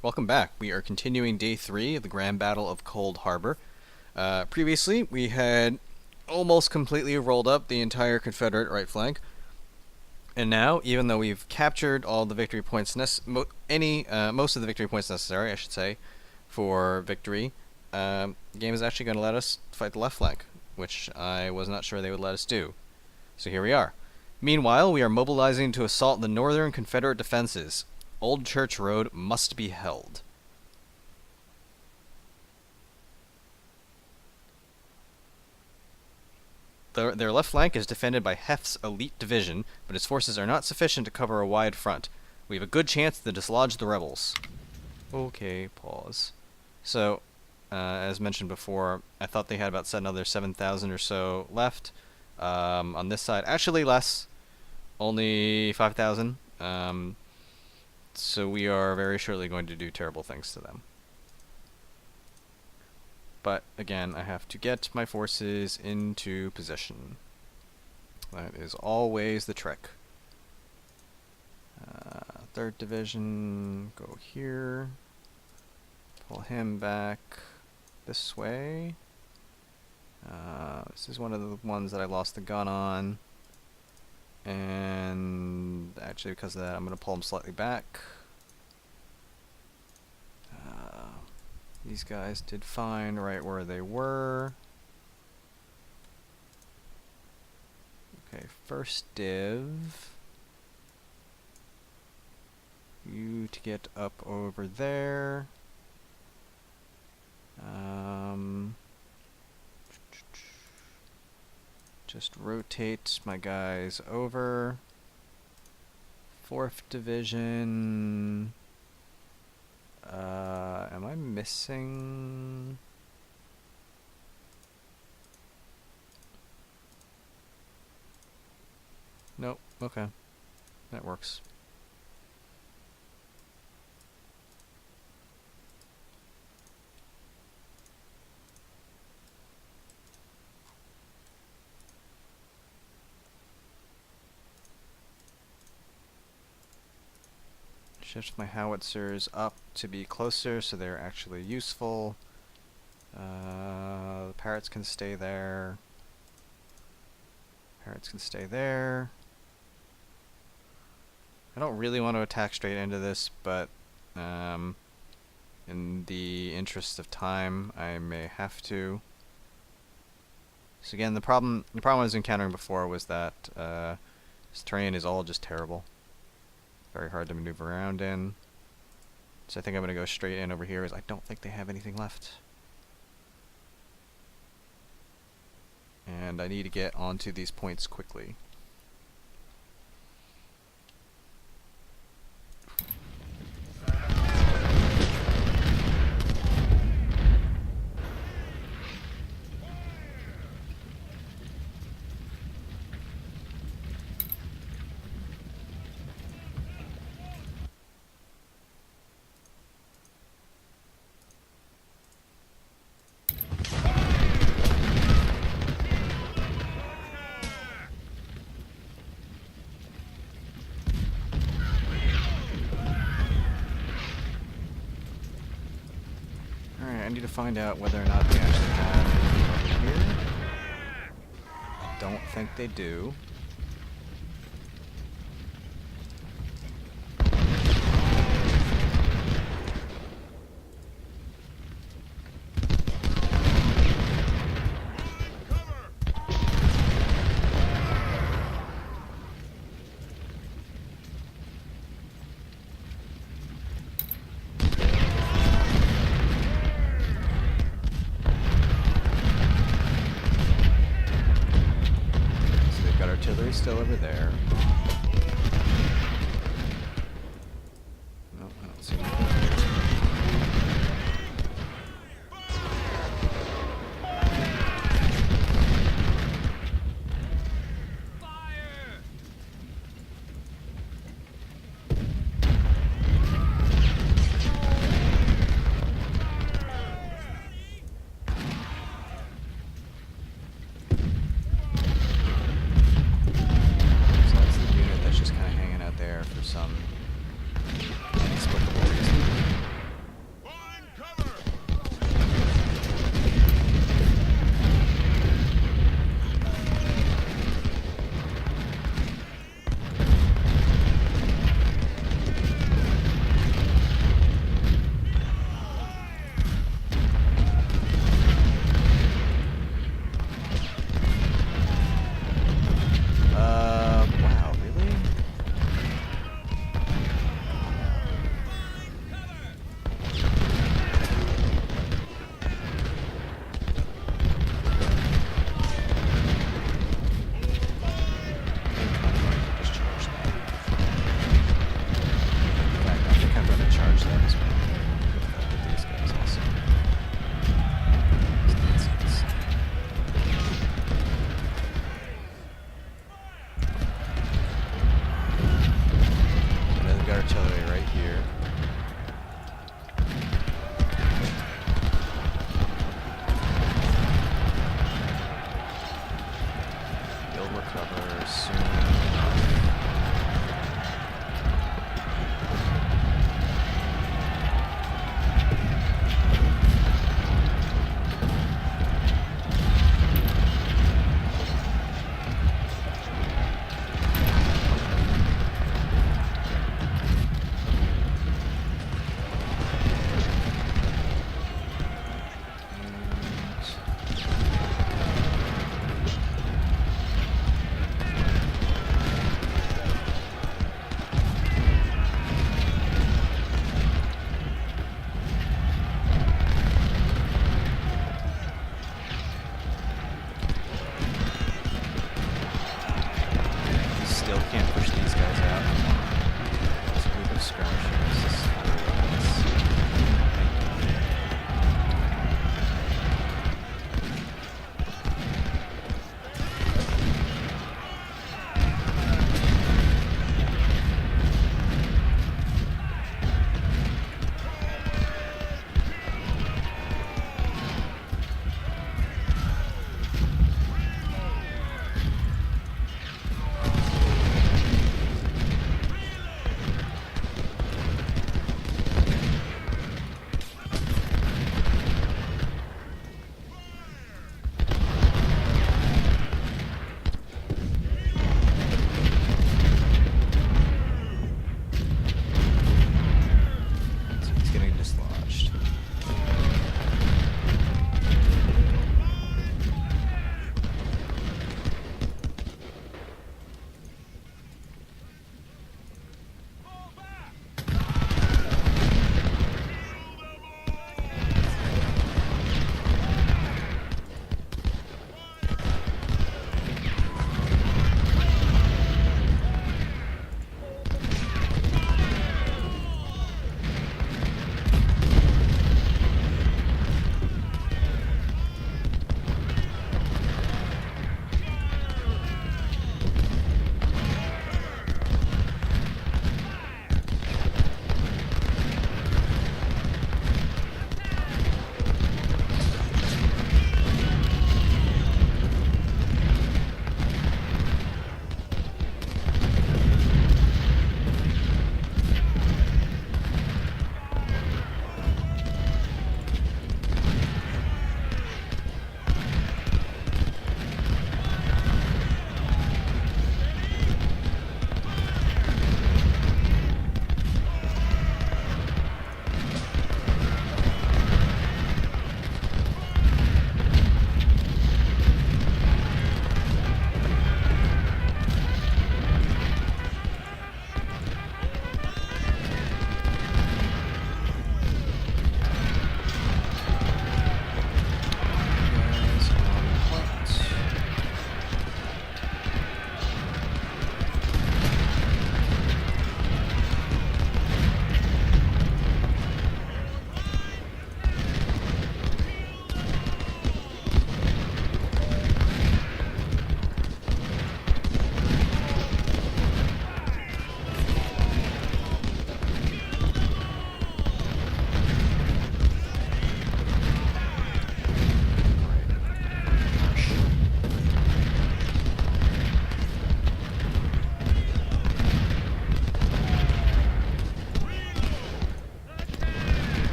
Welcome back. We are continuing day 3 of the Grand Battle of Cold Harbor. Previously, we had almost completely rolled up the entire Confederate right flank. And now, even though we've captured all the victory points, most of the victory points necessary, I should say, for victory, the game is actually going to let us fight the left flank, which I was not sure they would let us do. So here we are. Meanwhile, we are mobilizing to assault the northern Confederate defenses. Old Church Road must be held. Their left flank is defended by Hef's elite division, but his forces are not sufficient to cover a wide front. We have a good chance to dislodge the rebels. Okay, pause. So, as mentioned before, I thought they had about another 7,000 or so left. On this side, actually less, only 5,000. So we are very shortly going to do terrible things to them. But again, I have to get my forces into position. That is always the trick. 3rd Division, go here. Pull him back this way. This is one of the ones that I lost the gun on. And actually because of that, I'm going to pull him slightly back. These guys did fine right where they were. Okay, first div. You to get up over there. Just rotate my guys over. 4th Division. Am I missing? Nope. Okay. That works. Shift my howitzers up to be closer so they're actually useful. The parrots can stay there. Parrots can stay there. I don't really want to attack straight into this, but in the interest of time, I may have to. So again, the problem I was encountering before was that this terrain is all just terrible. Very hard to maneuver around in. So I think I'm going to go straight in over here, as I don't think they have anything left. And I need to get onto these points quickly. I need to find out whether or not they actually have anything here. I don't think they do. Artillery still over there. No, I don't see anything.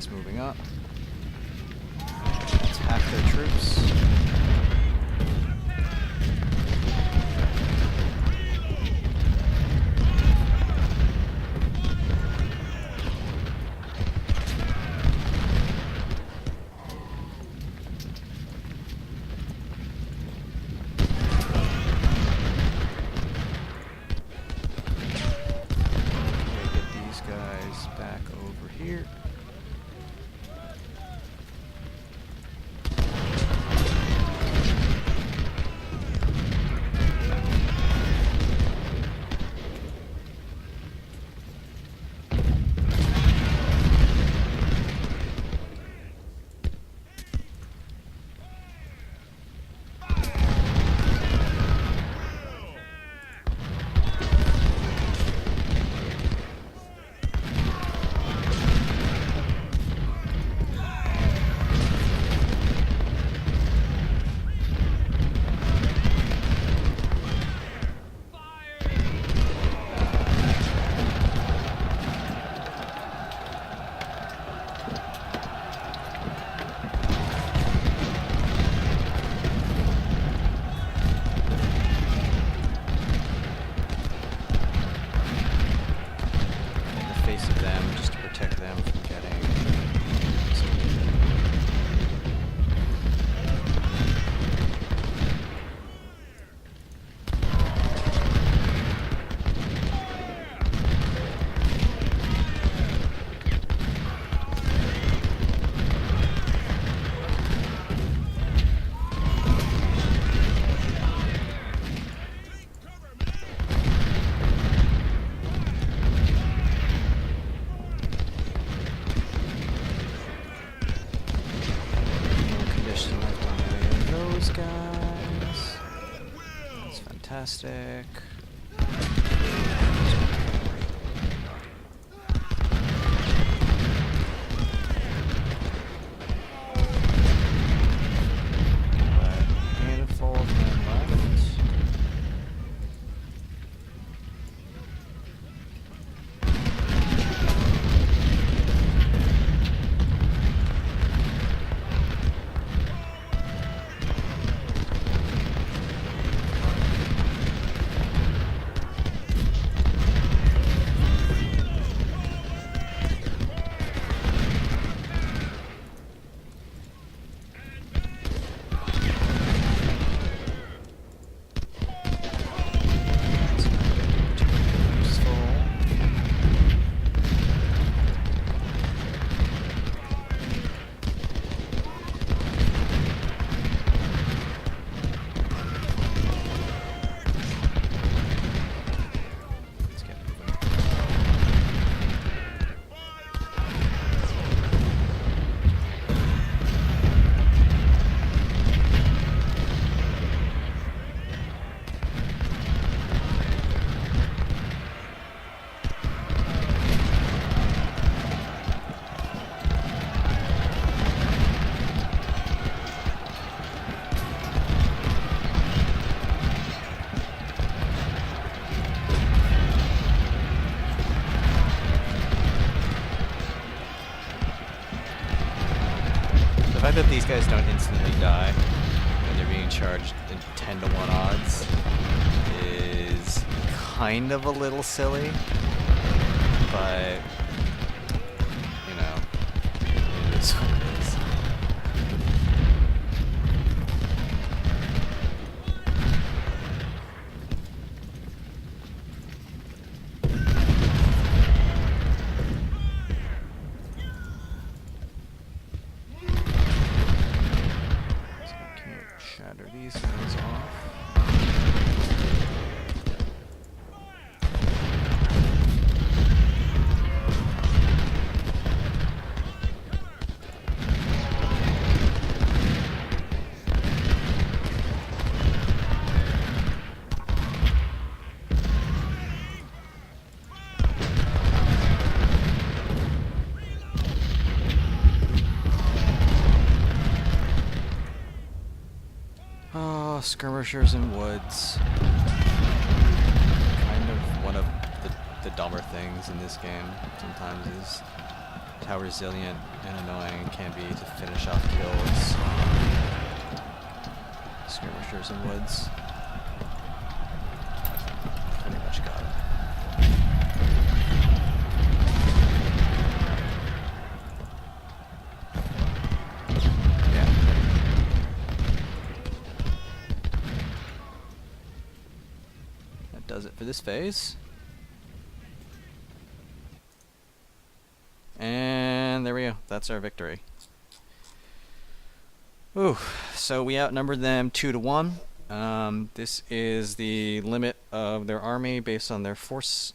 guys moving up. Attack their troops. Here. Fantastic. Handful of men left. The fact that these guys don't instantly die when they're being charged in 10 to 1 odds is kind of a little silly, but, you know, it is what it is. Shatter these guys off. Skirmishers in woods. Kind of one of the dumber things in this game sometimes is how resilient and annoying it can be to finish off kills. Skirmishers in woods. Pretty much got it. Yeah. That does it for this phase. And there we go. That's our victory. Ooh, so we outnumbered them 2-1. This is the limit of their army based on their force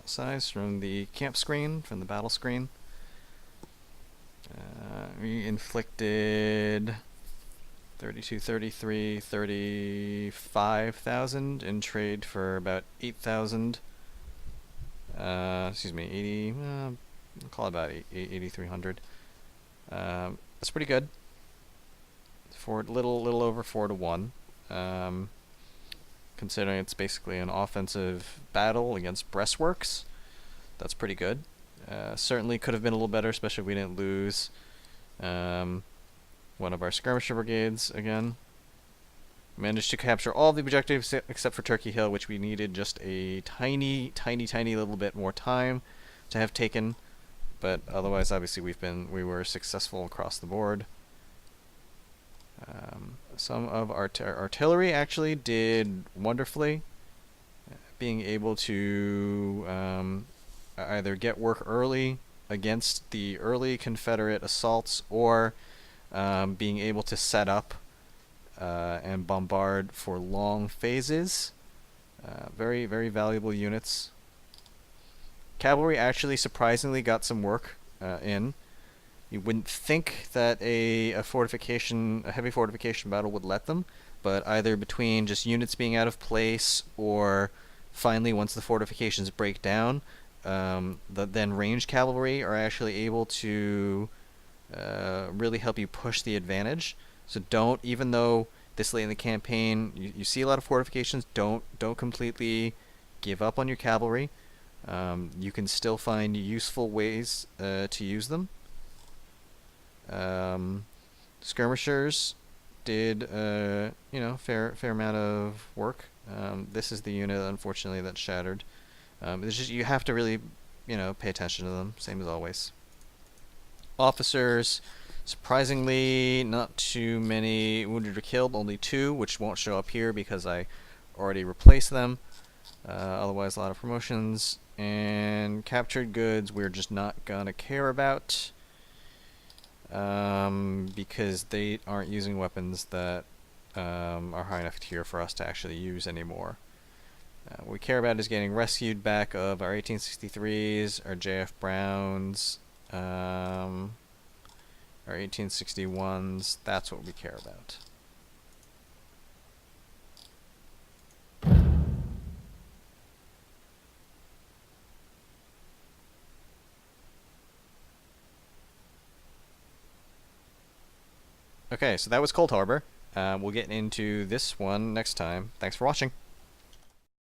size from the camp screen, from the battle screen. We inflicted 32, 33, 35,000 in trade for about 8,000. Excuse me, 80. I'll call it about 8,300. That's pretty good. For little over 4-1. Considering it's basically an offensive battle against breastworks, that's pretty good. Certainly could have been a little better, especially if we didn't lose one of our skirmisher brigades again. Managed to capture all the objectives except for Turkey Hill, which we needed just a tiny little bit more time to have taken. But otherwise, obviously, we were successful across the board. Some of our artillery actually did wonderfully, being able to either get work early against the early Confederate assaults, or being able to set up and bombard for long phases. Very valuable units. Cavalry actually surprisingly got some work in. You wouldn't think that a heavy fortification battle would let them, but either between just units being out of place, or finally once the fortifications break down, then ranged cavalry are actually able to really help you push the advantage. So even though this late in the campaign you see a lot of fortifications, don't completely give up on your cavalry. You can still find useful ways to use them. Skirmishers did fair amount of work. This is the unit, unfortunately, that shattered. It's just, you have to really pay attention to them, same as always. Officers, surprisingly not too many wounded or killed, only 2, which won't show up here because I already replaced them. Otherwise, a lot of promotions. And captured goods we're just not gonna care about, because they aren't using weapons that are high enough tier for us to actually use anymore. What we care about is getting rescued back of our 1863s, our JF Browns, our 1861s. That's what we care about. Okay, so that was Cold Harbor. We'll get into this one next time. Thanks for watching.